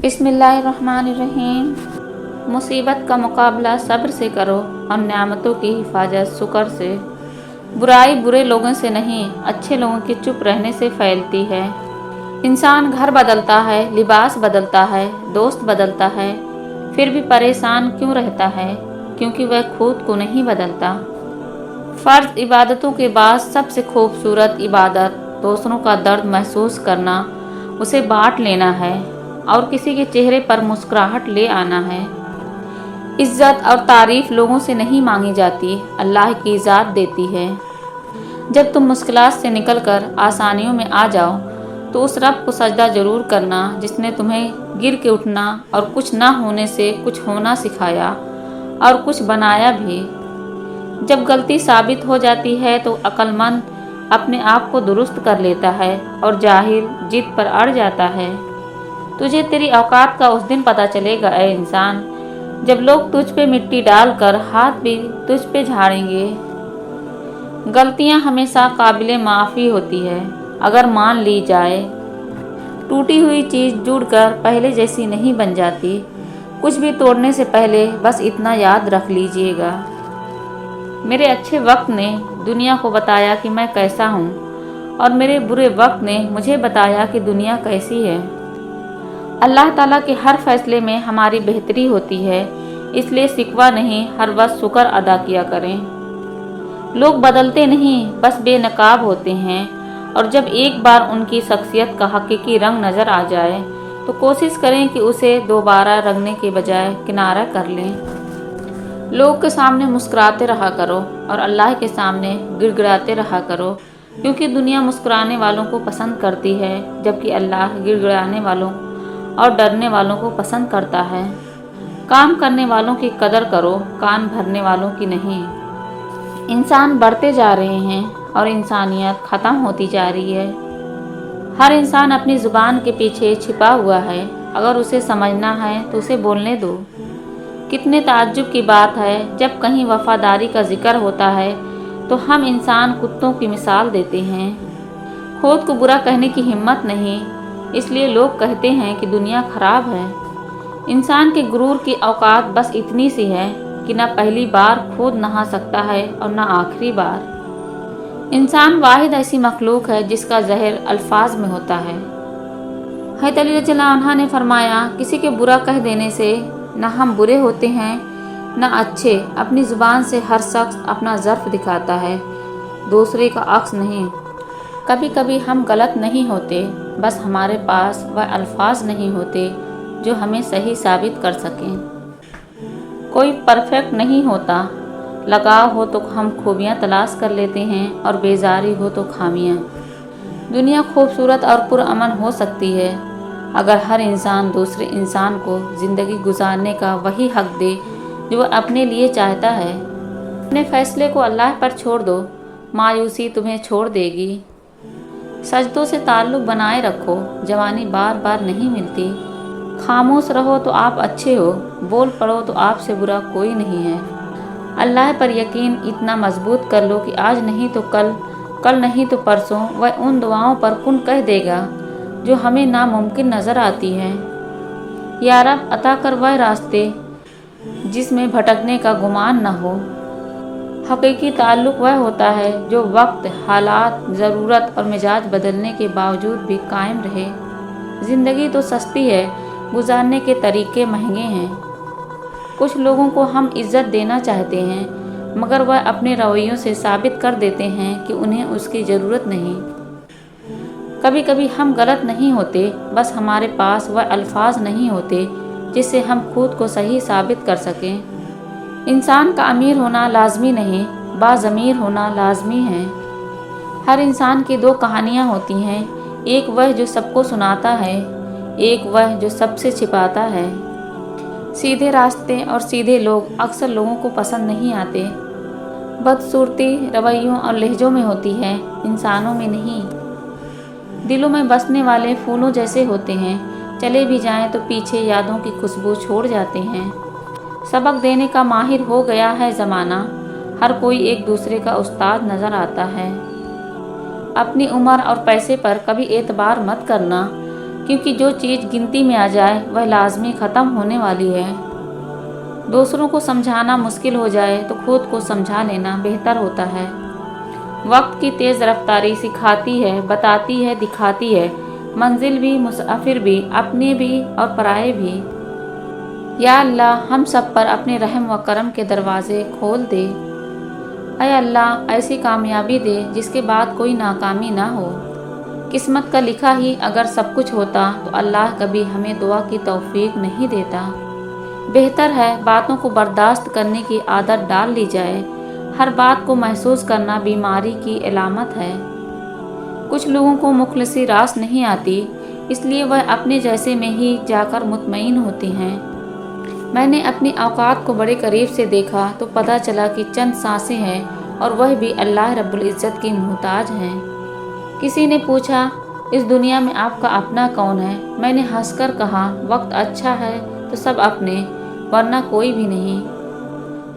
बिस्मिल्लाहिर्रहमानिर्रहीम। मुसीबत का मुकाबला सब्र से करो और नेमतों की हिफाजत शुक्र से। बुराई बुरे लोगों से नहीं, अच्छे लोगों के चुप रहने से फैलती है। इंसान घर बदलता है, लिबास बदलता है, दोस्त बदलता है, फिर भी परेशान क्यों रहता है? क्योंकि वह खुद को नहीं बदलता। फ़र्ज इबादतों के बाद सबसे खूबसूरत इबादत दूसरों का दर्द महसूस करना, उसे बांट लेना है और किसी के चेहरे पर मुस्कुराहट ले आना है। इज्जत और तारीफ लोगों से नहीं मांगी जाती, अल्लाह की ज़ात देती है। जब तुम मुश्किलात से निकलकर आसानियों में आ जाओ तो उस रब को सजदा ज़रूर करना जिसने तुम्हें गिर के उठना और कुछ ना होने से कुछ होना सिखाया और कुछ बनाया भी। जब गलती साबित हो जाती है तो अक्लमंद अपने आप को दुरुस्त कर लेता है और जाहिल जिद पर अड़ जाता है। तुझे तेरी औकात का उस दिन पता चलेगा ऐ इंसान, जब लोग तुझ पे मिट्टी डालकर हाथ भी तुझ पे झाड़ेंगे। गलतियां हमेशा काबिले माफ़ी होती है अगर मान ली जाए। टूटी हुई चीज़ जुड़कर पहले जैसी नहीं बन जाती। कुछ भी तोड़ने से पहले बस इतना याद रख लीजिएगा, मेरे अच्छे वक्त ने दुनिया को बताया कि मैं कैसा हूँ और मेरे बुरे वक्त ने मुझे बताया कि दुनिया कैसी है। अल्लाह ताला के हर फैसले में हमारी बेहतरी होती है, इसलिए शिकवा नहीं, हर वक्त शुक्र अदा किया करें। लोग बदलते नहीं, बस बेनकाब होते हैं, और जब एक बार उनकी शख्सियत का हकीकी रंग नज़र आ जाए तो कोशिश करें कि उसे दोबारा रंगने के बजाय किनारा कर लें। लोग के सामने मुस्कुराते रहा करो और अल्लाह के सामने गिड़गिड़ाते रहा करो, क्योंकि दुनिया मुस्कुराने वालों को पसंद करती है जबकि अल्लाह गिड़गिड़ाने वालों और डरने वालों को पसंद करता है। काम करने वालों की कदर करो, कान भरने वालों की नहीं। इंसान बढ़ते जा रहे हैं और इंसानियत ख़त्म होती जा रही है। हर इंसान अपनी ज़ुबान के पीछे छिपा हुआ है, अगर उसे समझना है तो उसे बोलने दो। कितने ताज्जुब की बात है, जब कहीं वफादारी का जिक्र होता है तो हम इंसान कुत्तों की मिसाल देते हैं। खुद को बुरा कहने की हिम्मत नहीं, इसलिए लोग कहते हैं कि दुनिया खराब है। इंसान के गुरूर की औकात बस इतनी सी है कि न पहली बार खुद नहा सकता है और न आखिरी बार। इंसान वाहिद ऐसी मखलूक है जिसका जहर अल्फाज में होता है। हज़रत अली रज़ियल्लाहु अन्हु ने फरमाया, किसी के बुरा कह देने से न हम बुरे होते हैं न अच्छे। अपनी ज़ुबान से हर शख्स अपना ज़र्फ़ दिखाता है, दूसरे का अक्स नहीं। कभी कभी हम गलत नहीं होते, बस हमारे पास वह अल्फाज नहीं होते जो हमें सही साबित कर सकें। कोई परफेक्ट नहीं होता, लगाव हो तो हम खूबियाँ तलाश कर लेते हैं और बेजारी हो तो खामियाँ। दुनिया खूबसूरत और पुरअमन हो सकती है अगर हर इंसान दूसरे इंसान को ज़िंदगी गुजारने का वही हक दे जो वह अपने लिए चाहता है। अपने फैसले को अल्लाह पर छोड़ दो, मायूसी तुम्हें छोड़ देगी। सजदों से ताल्लुक़ बनाए रखो, जवानी बार बार नहीं मिलती। खामोश रहो तो आप अच्छे हो, बोल पड़ो तो आपसे बुरा कोई नहीं है। अल्लाह पर यकीन इतना मजबूत कर लो कि आज नहीं तो कल, कल नहीं तो परसों वह उन दुआओं पर कुन कह देगा जो हमें नामुमकिन नज़र आती हैं। या रब अता कर वह रास्ते जिसमें भटकने का गुमान न हो। हकीकी ताल्लुक़ वह होता है जो वक्त, हालात, ज़रूरत और मिजाज बदलने के बावजूद भी कायम रहे। ज़िंदगी तो सस्ती है, गुजारने के तरीके महंगे हैं। कुछ लोगों को हम इज़्ज़त देना चाहते हैं मगर वह अपने रवैयों से साबित कर देते हैं कि उन्हें उसकी ज़रूरत नहीं। कभी कभी हम गलत नहीं होते, बस हमारे पास वह अल्फाज नहीं होते जिससे हम खुद को सही साबित कर सकें। इंसान का अमीर होना लाजमी नहीं, बाज़मीर होना लाजमी है। हर इंसान की दो कहानियाँ होती हैं, एक वह जो सबको सुनाता है, एक वह जो सबसे छिपाता है। सीधे रास्ते और सीधे लोग अक्सर लोगों को पसंद नहीं आते। बदसूरती रवैयों और लहजों में होती है, इंसानों में नहीं। दिलों में बसने वाले फूलों जैसे होते हैं, चले भी जाएं तो पीछे यादों की खुशबू छोड़ जाते हैं। सबक देने का माहिर हो गया है ज़माना, हर कोई एक दूसरे का उस्ताद नज़र आता है। अपनी उम्र और पैसे पर कभी एतबार मत करना, क्योंकि जो चीज़ गिनती में आ जाए वह लाजमी ख़त्म होने वाली है। दूसरों को समझाना मुश्किल हो जाए तो खुद को समझा लेना बेहतर होता है। वक्त की तेज़ रफ्तारी सिखाती है, बताती है, दिखाती है मंजिल भी, मुसाफिर भी, अपने भी और पराए भी। या अल्लाह हम सब पर अपने रहम व करम के दरवाज़े खोल दे। ऐ अल्लाह ऐसी कामयाबी दे जिसके बाद कोई नाकामी ना हो। किस्मत का लिखा ही अगर सब कुछ होता तो अल्लाह कभी हमें दुआ की तौफीक नहीं देता। बेहतर है बातों को बर्दाश्त करने की आदत डाल ली जाए। हर बात को महसूस करना बीमारी की अलामत है। कुछ लोगों को मुखलिसी रास नहीं आती, इसलिए वह अपने जैसे में ही जाकर मुतमईन होती हैं। मैंने अपनी औकात को बड़े करीब से देखा तो पता चला कि चंद सांसें हैं और वह भी अल्लाह रब्बुल इज़्ज़त की मोहताज हैं। किसी ने पूछा, इस दुनिया में आपका अपना कौन है? मैंने हंसकर कहा, वक्त अच्छा है तो सब अपने, वरना कोई भी नहीं।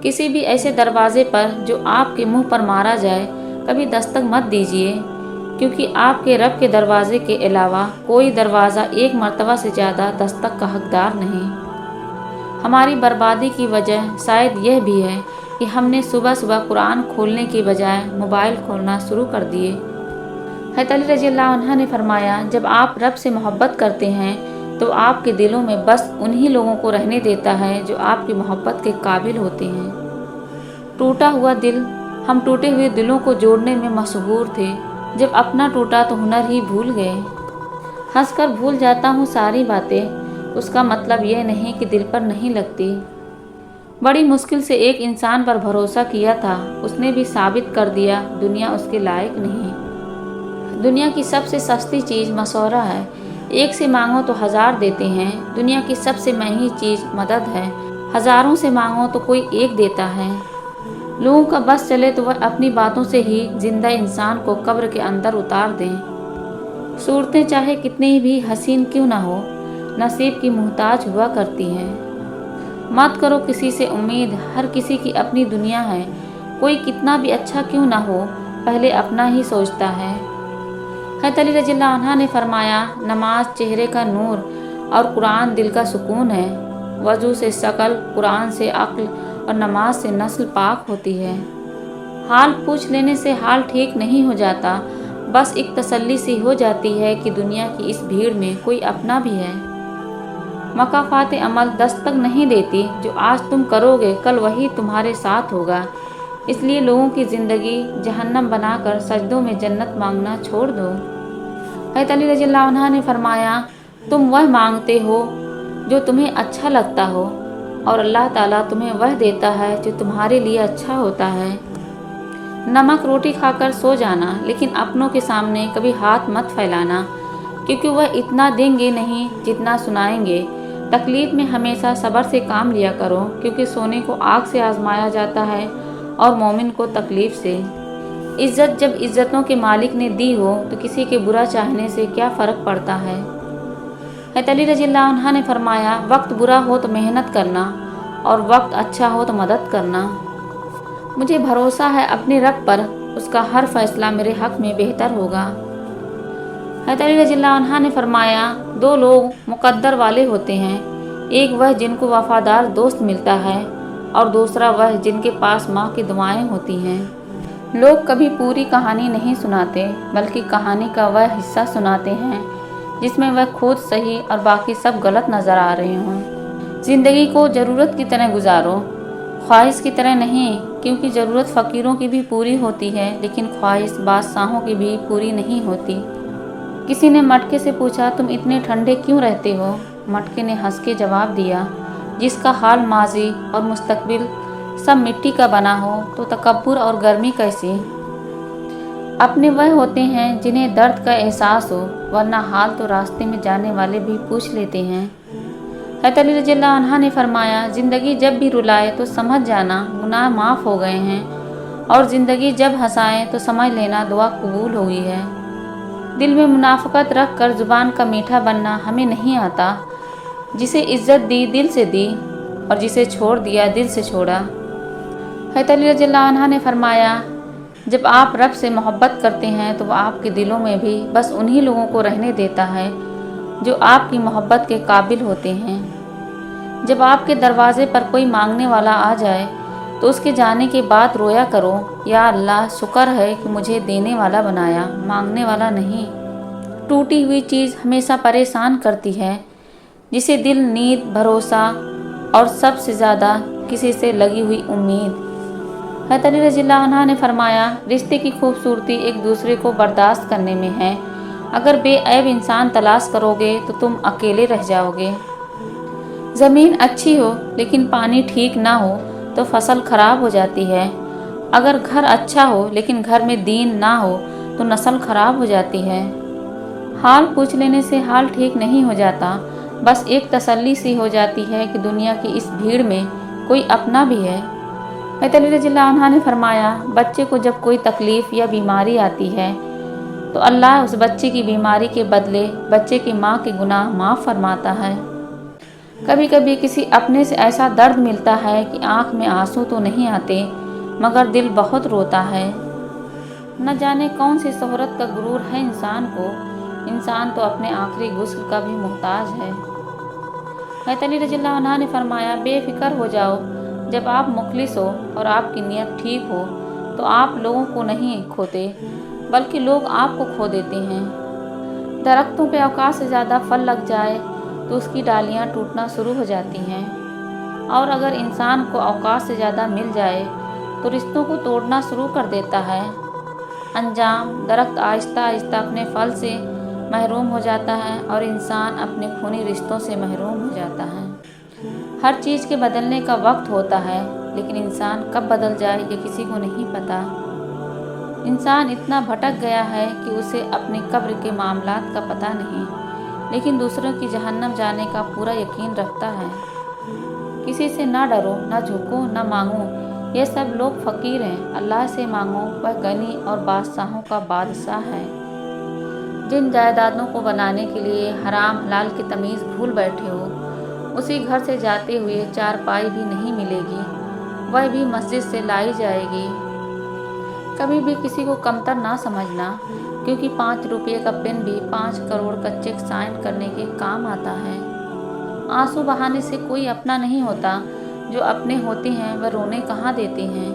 किसी भी ऐसे दरवाजे पर जो आपके मुंह पर मारा जाए कभी दस्तक मत दीजिए, क्योंकि आपके रब के दरवाजे के अलावा कोई दरवाज़ा एक मर्तबा से ज़्यादा दस्तक का हकदार नहीं। हमारी बर्बादी की वजह शायद यह भी है कि हमने सुबह सुबह कुरान खोलने की बजाय मोबाइल खोलना शुरू कर दिए। हज़रत अली रज़ियल्लाहु अन्हु ने फरमाया, जब आप रब से मोहब्बत करते हैं तो आपके दिलों में बस उन्हीं लोगों को रहने देता है जो आपकी मोहब्बत के काबिल होते हैं। टूटा हुआ दिल, हम टूटे हुए दिलों को जोड़ने में मशहूर थे। जब अपना टूटा तो हुनर ही भूल गए। हंसकर भूल जाता हूँ सारी बातें, उसका मतलब यह नहीं कि दिल पर नहीं लगती। बड़ी मुश्किल से एक इंसान पर भरोसा किया था, उसने भी साबित कर दिया दुनिया उसके लायक नहीं। दुनिया की सबसे सस्ती चीज़ मशवरा है, एक से मांगो तो 1000 देते हैं। दुनिया की सबसे महंगी चीज़ मदद है, हज़ारों से मांगो तो कोई एक देता है। लोगों का बस चले तो वह अपनी बातों से ही जिंदा इंसान को कब्र के अंदर उतार दें। सूरतें चाहे कितनी भी हसीन क्यों ना हो, नसीब की मोहताज हुआ करती हैं। मत करो किसी से उम्मीद, हर किसी की अपनी दुनिया है। कोई कितना भी अच्छा क्यों ना हो, पहले अपना ही सोचता है। हज़रत अली रज़ियल्लाहु अन्हु ने फरमाया, नमाज चेहरे का नूर और कुरान दिल का सुकून है। वज़ू से शकल, कुरान से अक्ल और नमाज से नस्ल पाक होती है। हाल पूछ लेने से हाल ठीक नहीं हो जाता, बस एक तसल्ली सी हो जाती है कि दुनिया की इस भीड़ में कोई अपना भी है। मकाफात अमल दस्तक नहीं देती, जो आज तुम करोगे कल वही तुम्हारे साथ होगा। इसलिए लोगों की ज़िंदगी जहन्नम बनाकर सजदों में जन्नत मांगना छोड़ दो। हज़रत अली रज़ियल्लाहु अन्हु ने फरमाया, तुम वह मांगते हो जो तुम्हें अच्छा लगता हो और अल्लाह ताला तुम्हें वह देता है जो तुम्हारे लिए अच्छा होता है। नमक रोटी खाकर सो जाना, लेकिन अपनों के सामने कभी हाथ मत फैलाना, क्योंकि वह इतना देंगे नहीं जितना सुनाएंगे। तकलीफ़ में हमेशा सब्र से काम लिया करो, क्योंकि सोने को आग से आजमाया जाता है और मोमिन को तकलीफ़ से। इज़्ज़त जब इज़्ज़तों के मालिक ने दी हो तो किसी के बुरा चाहने से क्या फ़र्क पड़ता है। हज़रत अली रज़ियल्लाहु अन्हु ने फरमाया, वक्त बुरा हो तो मेहनत करना और वक्त अच्छा हो तो मदद करना। मुझे भरोसा है अपने रब पर, उसका हर फैसला मेरे हक़ में बेहतर होगा। हज़रत अली रज़ियल्लाहु अन्हु ने फरमाया, 2 लोग मुक़द्दर वाले होते हैं, एक वह जिनको वफ़ादार दोस्त मिलता है और दूसरा वह जिनके पास माँ की दुआएं होती हैं। लोग कभी पूरी कहानी नहीं सुनाते, बल्कि कहानी का वह हिस्सा सुनाते हैं जिसमें वह खुद सही और बाकी सब गलत नज़र आ रहे हों। ज़िंदगी को ज़रूरत की तरह गुजारो, ख्वाहिश की तरह नहीं, क्योंकि ज़रूरत फ़कीरों की भी पूरी होती है, लेकिन ख्वाहिश बादशाहों की भी पूरी नहीं होती। किसी ने मटके से पूछा, तुम इतने ठंडे क्यों रहते हो? मटके ने हंस के जवाब दिया, जिसका हाल माजी और मुस्तकबिल सब मिट्टी का बना हो तो तकब्बुर और गर्मी कैसी। अपने वह होते हैं जिन्हें दर्द का एहसास हो, वरना हाल तो रास्ते में जाने वाले भी पूछ लेते हैं। हज़रत अली रज़ियल्लाहु अन्हु ने फरमाया, ज़िंदगी जब भी रुलाए तो समझ जाना गुनाह माफ़ हो गए हैं, और ज़िंदगी जब हंसाए तो समझ लेना दुआ कबूल हुई है। दिल में मुनाफ़कत रख कर ज़ुबान का मीठा बनना हमें नहीं आता। जिसे इज़्ज़त दी दिल से दी और जिसे छोड़ दिया दिल से छोड़ा। हज़रत अली रज़ियल्लाहु अन्हु ने फरमाया, जब आप रब से मोहब्बत करते हैं तो वह आपके दिलों में भी बस उन्हीं लोगों को रहने देता है जो आपकी मोहब्बत के काबिल होते हैं। जब आपके दरवाजे पर कोई मांगने वाला आ जाए तो उसके जाने के बाद रोया करो, या अल्लाह शुक्र है कि मुझे देने वाला बनाया, मांगने वाला नहीं। टूटी हुई चीज़ हमेशा परेशान करती है, जिसे दिल, नींद, भरोसा और सबसे ज़्यादा किसी से लगी हुई उम्मीद। हज़रत अली रज़ियल्लाहु अन्हु ने फरमाया, रिश्ते की खूबसूरती एक दूसरे को बर्दाश्त करने में है। अगर बेऐब इंसान तलाश करोगे तो तुम अकेले रह जाओगे। ज़मीन अच्छी हो लेकिन पानी ठीक ना हो तो फसल खराब हो जाती है। अगर घर अच्छा हो लेकिन घर में दीन ना हो तो नस्ल खराब हो जाती है। हाल पूछ लेने से हाल ठीक नहीं हो जाता, बस एक तसल्ली सी हो जाती है कि दुनिया की इस भीड़ में कोई अपना भी है। हज़रत अली रज़ियल्लाहु अन्हु ने फरमाया, बच्चे को जब कोई तकलीफ़ या बीमारी आती है तो अल्लाह उस बच्चे की बीमारी के बदले बच्चे की माँ के गुनाह माफ़ फरमाता है। कभी कभी किसी अपने से ऐसा दर्द मिलता है कि आँख में आंसू तो नहीं आते मगर दिल बहुत रोता है। न जाने कौन सी शोहरत का गुरूर है इंसान को, इंसान तो अपने आखिरी गुस्ल का भी मोहताज है। हज़रत अली रज़ियल्लाहु अन्हु ने फरमाया, बेफिक्र हो जाओ, जब आप मुखलिस हो और आपकी नीयत ठीक हो तो आप लोगों को नहीं खोते बल्कि लोग आपको खो देते हैं। दरख्तों पे औकात से ज़्यादा फल लग जाए तो उसकी डालियाँ टूटना शुरू हो जाती हैं, और अगर इंसान को औकात से ज़्यादा मिल जाए तो रिश्तों को तोड़ना शुरू कर देता है। अंजाम, दरख्त आहिस्ता आहिस्ता अपने फल से महरूम हो जाता है और इंसान अपने खूनी रिश्तों से महरूम हो जाता है। हर चीज़ के बदलने का वक्त होता है, लेकिन इंसान कब बदल जाए ये किसी को नहीं पता। इंसान इतना भटक गया है कि उसे अपनी कब्र के मामलात का पता नहीं, लेकिन दूसरों की जहन्नम जाने का पूरा यकीन रखता है। किसी से ना डरो, ना झुको, ना मांगो, ये सब लोग फ़कीर हैं। अल्लाह से मांगो, वह गनी और बादशाहों का बादशाह है। जिन जायदादों को बनाने के लिए हराम हलाल की तमीज़ भूल बैठे हो, उसी घर से जाते हुए चारपाई भी नहीं मिलेगी, वह भी मस्जिद से लाई जाएगी। कभी भी किसी को कमतर ना समझना, क्योंकि 5 रुपये का पेन भी 5 करोड़ का चेक साइन करने के काम आता है। आंसू बहाने से कोई अपना नहीं होता, जो अपने होते हैं वह रोने कहाँ देते हैं।